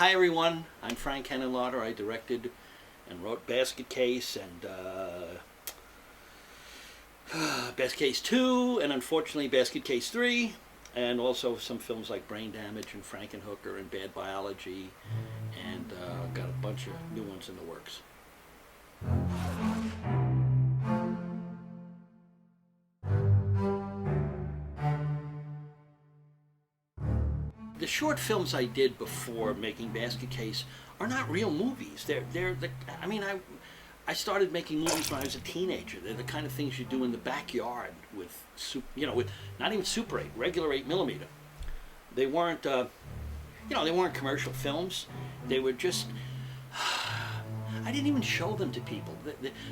Hi everyone, I'm Frank Henenlotter. I directed and wrote Basket Case and Basket Case 2 and unfortunately Basket Case 3, and also some films like Brain Damage and Frankenhooker and Bad Biology, and got a bunch of new ones in the works. The short films I did before making Basket Case are not real movies. I started making movies when I was a teenager. They're the kind of things you do in the backyard with with not even Super 8, regular 8mm. They weren't, they weren't commercial films. They were just. I didn't even show them to people.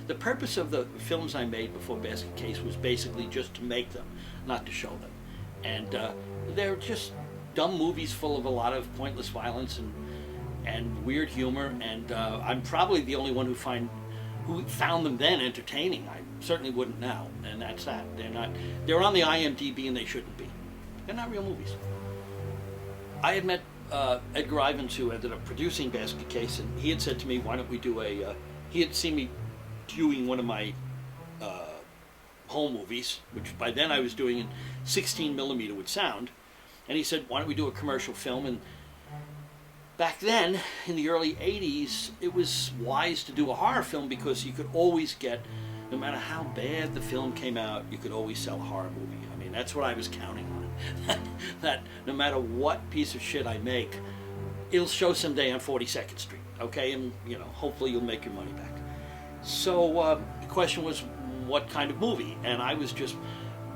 The purpose of the films I made before Basket Case was basically just to make them, not to show them. And they're just dumb movies full of a lot of pointless violence and weird humor. And I'm probably the only one who found them then entertaining. I certainly wouldn't now. And that's that. They're on the IMDb and they shouldn't be. They're not real movies. I had met Edgar Ivins, who ended up producing Basket Case, and he had said to me, why don't we do he had seen me doing one of my home movies, which by then I was doing in 16mm with sound, and he said, why don't we do a commercial film? And back then, in the early 80s, it was wise to do a horror film because you could always get, no matter how bad the film came out, you could always sell a horror movie. I mean, that's what I was counting on. That no matter what piece of shit I make, it'll show someday on 42nd Street, okay? And, hopefully you'll make your money back. So the question was, what kind of movie? And I was just,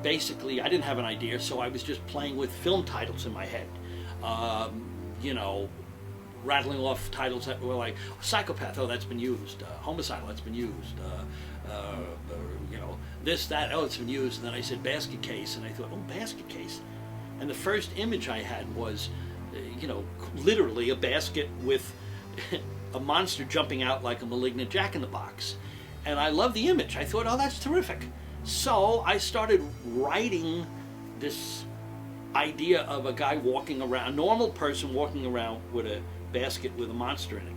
basically, I didn't have an idea, so I was just playing with film titles in my head. Rattling off titles that were like, Psychopath, oh, that's been used. Homicidal, that's been used. This, that, oh, it's been used. And then I said Basket Case, and I thought, oh, Basket Case. And the first image I had was, literally a basket with a monster jumping out like a malignant jack-in-the-box. And I loved the image. I thought, oh, that's terrific. So I started writing this idea of a guy walking around, a normal person walking around with a basket with a monster in it.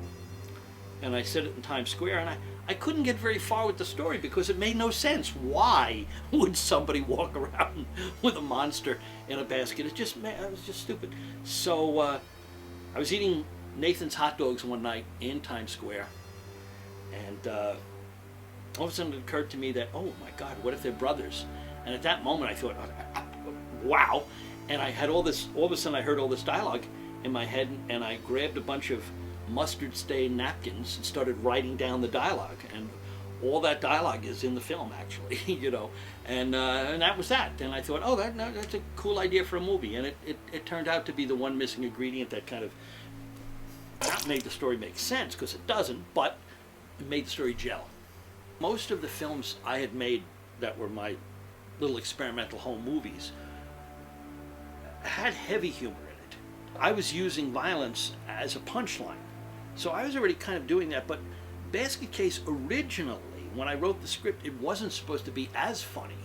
And I said it in Times Square, and I couldn't get very far with the story because it made no sense. Why would somebody walk around with a monster in a basket? It was just stupid. So I was eating Nathan's hot dogs one night in Times Square, and all of a sudden it occurred to me that, oh my God, what if they're brothers? And at that moment I thought, wow. And I had all of a sudden I heard all this dialogue in my head, and I grabbed a bunch of mustard-stained napkins and started writing down the dialogue, and all that dialogue is in the film, actually, and that was that. And I thought, oh, that's a cool idea for a movie, and it turned out to be the one missing ingredient that kind of not made the story make sense, because it doesn't, but it made the story gel. Most of the films I had made that were my little experimental home movies had heavy humor in it. I was using violence as a punchline. So I was already kind of doing that, but Basket Case originally, when I wrote the script, it wasn't supposed to be as funny.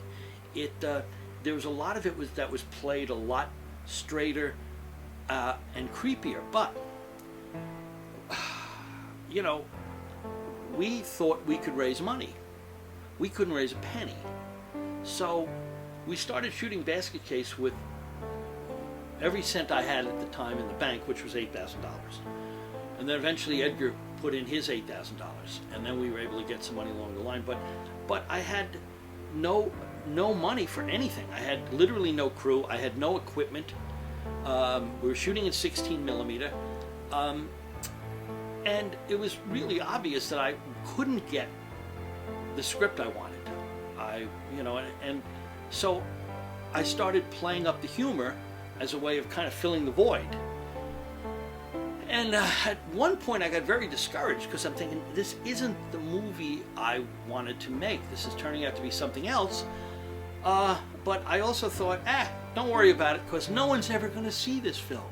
There was a lot of it that was played a lot straighter and creepier, but we thought we could raise money. We couldn't raise a penny. So we started shooting Basket Case with every cent I had at the time in the bank, which was $8,000. And then eventually Edgar put in his $8,000, and then we were able to get some money along the line. But I had no money for anything. I had literally no crew. I had no equipment. We were shooting in 16mm, and it was really obvious that I couldn't get the script I wanted. And so I started playing up the humor as a way of kind of filling the void. And at one point I got very discouraged because I'm thinking, this isn't the movie I wanted to make. This is turning out to be something else. But I also thought, don't worry about it, because no one's ever going to see this film.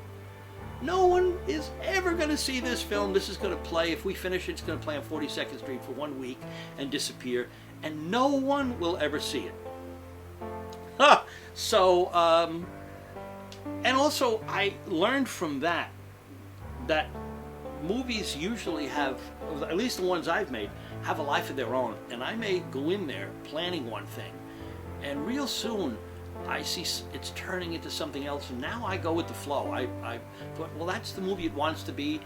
No one is ever going to see this film. This is going to play, if we finish it, it's going to play on 42nd Street for 1 week and disappear, and no one will ever see it. So, and also I learned from that movies usually have, at least the ones I've made, have a life of their own. And I may go in there planning one thing, and real soon I see it's turning into something else, and now I go with the flow. I thought, well, that's the movie it wants to be.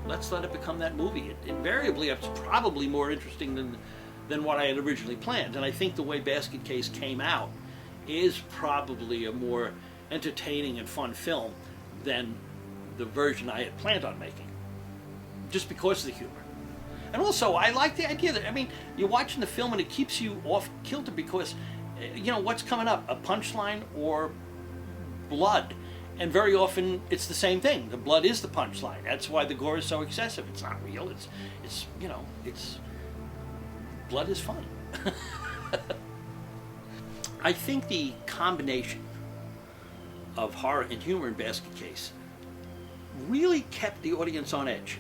Let's let it become that movie. Invariably, it's probably more interesting than what I had originally planned. And I think the way Basket Case came out is probably a more entertaining and fun film than the version I had planned on making, just because of the humor. And also, I like the idea that, I mean, you're watching the film and it keeps you off kilter because, you know, what's coming up? A punchline or blood? And very often it's the same thing. The blood is the punchline. That's why the gore is so excessive. It's not real. It's you know, it's blood is fun. I think the combination of horror and humor in Basket Case really kept the audience on edge.